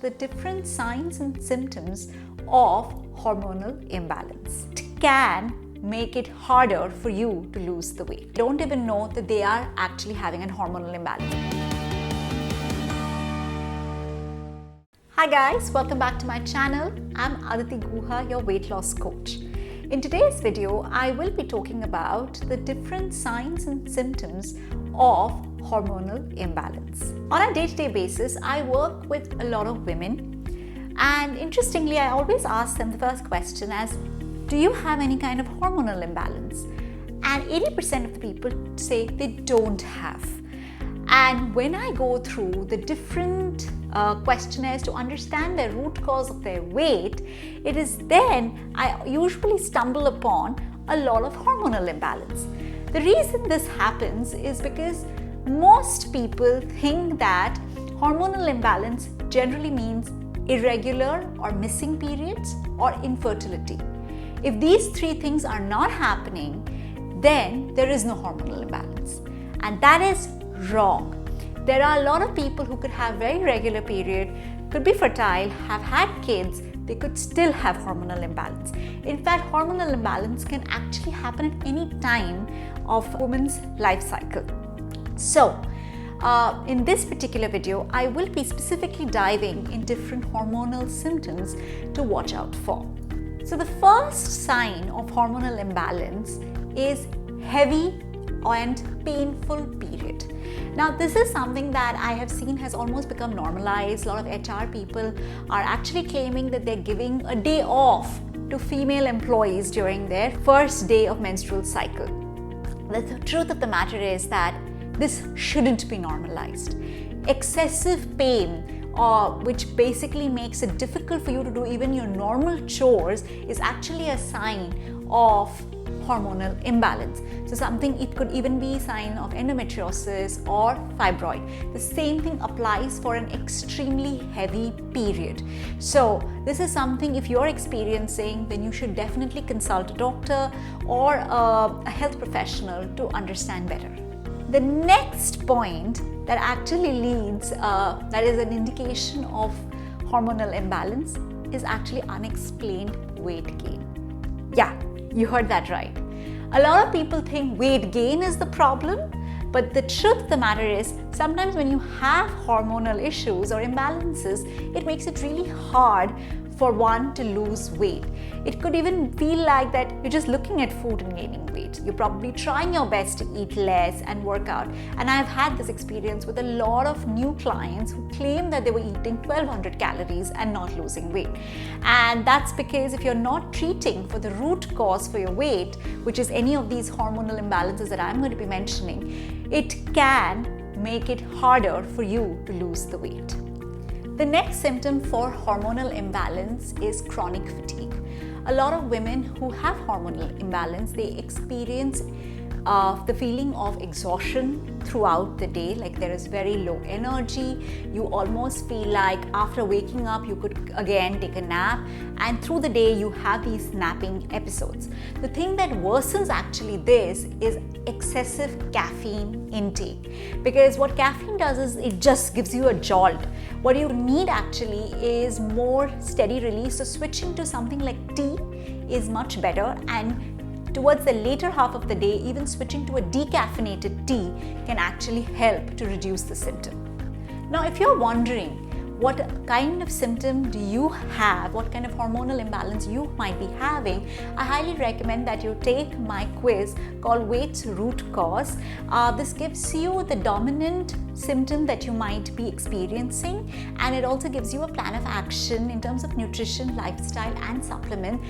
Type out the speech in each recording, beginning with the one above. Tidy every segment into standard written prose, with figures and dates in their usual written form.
the different signs and symptoms of hormonal imbalance. It can make it harder for you to lose the weight. They don't even know that they are actually having a hormonal imbalance. Hi guys, welcome back to my channel. I'm Aditi Guha, your weight loss coach. In today's video, I will be talking about the different signs and symptoms of hormonal imbalance. On a day-to-day basis, I work with a lot of women, and interestingly, I always ask them the first question as, do you have any kind of hormonal imbalance? And 80% of the people say they don't have. And when I go through the different questionnaires to understand the root cause of their weight, it is then I usually stumble upon a lot of hormonal imbalance. The reason this happens is because most people think that hormonal imbalance generally means irregular or missing periods or infertility. If these three things are not happening, then there is no hormonal imbalance. And that is wrong. There are a lot of people who could have very regular period, could be fertile, have had kids, they could still have hormonal imbalance. In fact, hormonal imbalance can actually happen at any time of a woman's life cycle. So, in this particular video, I will be specifically diving in different hormonal symptoms to watch out for. So the first sign of hormonal imbalance is heavy and painful period. Now this is something that I have seen has almost become normalized. A lot of HR people are actually claiming that they're giving a day off to female employees during their first day of menstrual cycle. The truth of the matter is that this shouldn't be normalized. Excessive pain, which basically makes it difficult for you to do even your normal chores, is actually a sign of hormonal imbalance. So it could even be a sign of endometriosis or fibroid. The same thing applies for an extremely heavy period. So this is something, if you're experiencing, then you should definitely consult a doctor or a health professional to understand better. The next point that actually leads, that is an indication of hormonal imbalance, is actually unexplained weight gain. Yeah, you heard that right. A lot of people think weight gain is the problem, but the truth of the matter is sometimes when you have hormonal issues or imbalances, it makes it really hard for one to lose weight. It could even feel like that you're just looking at food and gaining weight. You're probably trying your best to eat less and work out. And I've had this experience with a lot of new clients who claim that they were eating 1200 calories and not losing weight. And that's because if you're not treating for the root cause for your weight, which is any of these hormonal imbalances that I'm going to be mentioning, it can make it harder for you to lose the weight. The next symptom for hormonal imbalance is chronic fatigue. A lot of women who have hormonal imbalance, they experience the feeling of exhaustion throughout the day, like there is very low energy. You almost feel like after waking up you could again take a nap, and through the day you have these napping episodes. The thing that worsens actually this is excessive caffeine intake, because what caffeine does is it just gives you a jolt. What you need actually is more steady release, so switching to something like tea is much better, and towards the later half of the day, even switching to a decaffeinated tea can actually help to reduce the symptom. Now, if you're wondering what kind of symptom do you have, what kind of hormonal imbalance you might be having, I highly recommend that you take my quiz called Weight's Root Cause. This gives you the dominant symptom that you might be experiencing, and it also gives you a plan of action in terms of nutrition, lifestyle and supplement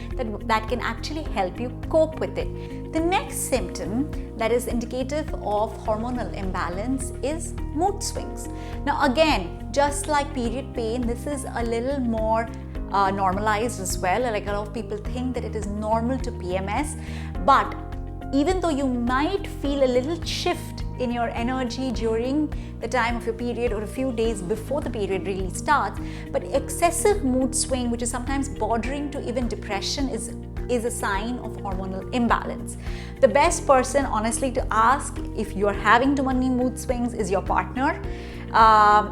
that can actually help you cope with it. The next symptom that is indicative of hormonal imbalance is mood swings. Now again, just like period pain, this is a little more normalized as well. Like a lot of people think that it is normal to PMS, but even though you might feel a little shift in your energy during the time of your period or a few days before the period really starts, but excessive mood swing, which is sometimes bordering to even depression, is a sign of hormonal imbalance. The best person honestly to ask if you're having too many mood swings is your partner.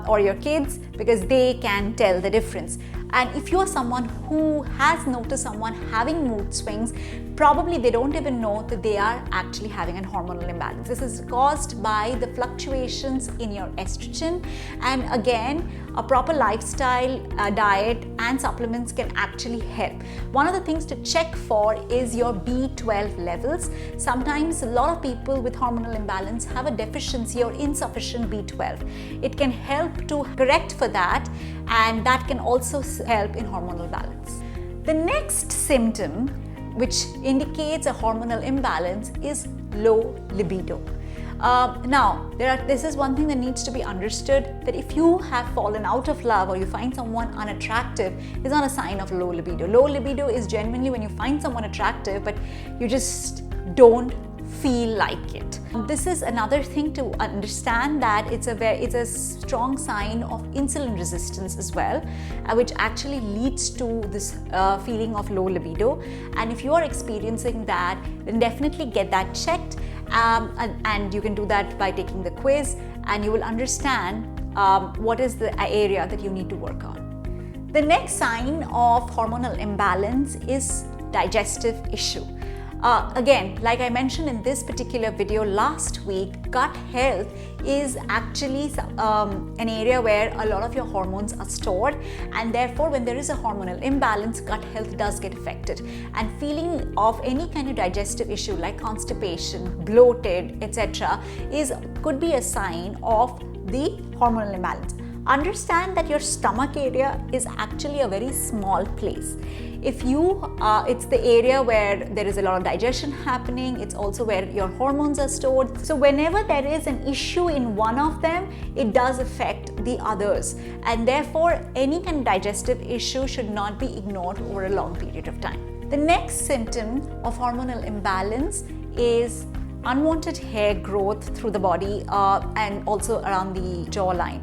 or your kids, because they can tell the difference. And if you're someone who has noticed someone having mood swings, probably they don't even know that they are actually having a hormonal imbalance. This is caused by the fluctuations in your estrogen. And again, a proper lifestyle, diet and supplements can actually help. One of the things to check for is your B12 levels. Sometimes a lot of people with hormonal imbalance have a deficiency or insufficient B12. It can help to correct for that, and that can also help in hormonal balance. The next symptom which indicates a hormonal imbalance is low libido. Now, this is one thing that needs to be understood, that if you have fallen out of love or you find someone unattractive, is not a sign of low libido. Low libido is genuinely when you find someone attractive but you just don't feel like it. This is another thing to understand, that it's a strong sign of insulin resistance as well, which actually leads to this feeling of low libido. And if you are experiencing that, then definitely get that checked, and you can do that by taking the quiz, and you will understand what is the area that you need to work on. The next sign of hormonal imbalance is digestive issue. Again, like I mentioned in this particular video last week, gut health is actually an area where a lot of your hormones are stored, and therefore when there is a hormonal imbalance, gut health does get affected. And feeling of any kind of digestive issue like constipation, bloated, etc. could be a sign of the hormonal imbalance. Understand that your stomach area is actually a very small place. If it's the area where there is a lot of digestion happening, it's also where your hormones are stored. So whenever there is an issue in one of them, it does affect the others. And therefore, any kind of digestive issue should not be ignored over a long period of time. The next symptom of hormonal imbalance is unwanted hair growth through the body and also around the jawline.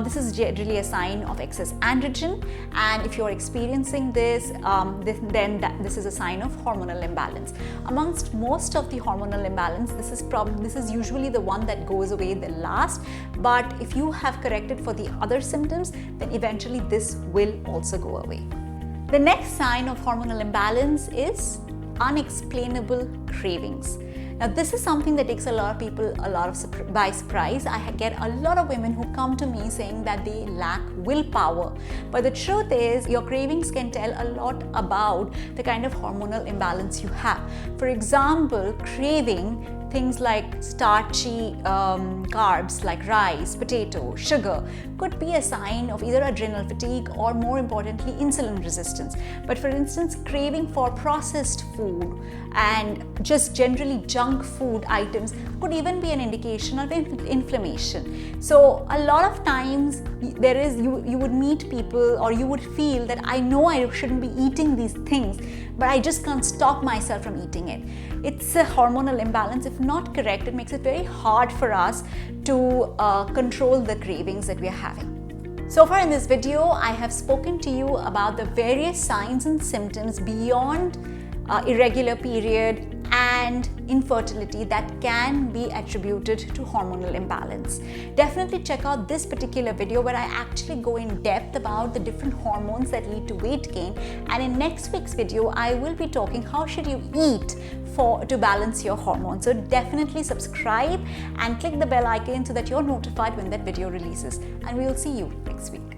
This is generally a sign of excess androgen, and if you're experiencing this, then this is a sign of hormonal imbalance. Amongst most of the hormonal imbalance, this is usually the one that goes away the last, but if you have corrected for the other symptoms, then eventually this will also go away. The next sign of hormonal imbalance is unexplainable cravings. Now, this is something that takes a lot of people by surprise. I get a lot of women who come to me saying that they lack willpower. But the truth is, your cravings can tell a lot about the kind of hormonal imbalance you have. For example, craving things like starchy carbs like rice, potato, sugar could be a sign of either adrenal fatigue or, more importantly, insulin resistance. But for instance, craving for processed food and just generally junk food items could even be an indication of inflammation. So a lot of times you would meet people, or you would feel that I know I shouldn't be eating these things, but I just can't stop myself from eating it. It's a hormonal imbalance. If not correct, it makes it very hard for us to control the cravings that we are having. So far in this video, I have spoken to you about the various signs and symptoms beyond irregular period and infertility that can be attributed to hormonal imbalance. Definitely check out this particular video where I actually go in depth about the different hormones that lead to weight gain, and in next week's video I will be talking how should you eat to balance your hormones. So definitely subscribe and click the bell icon so that you're notified when that video releases, and we will see you next week.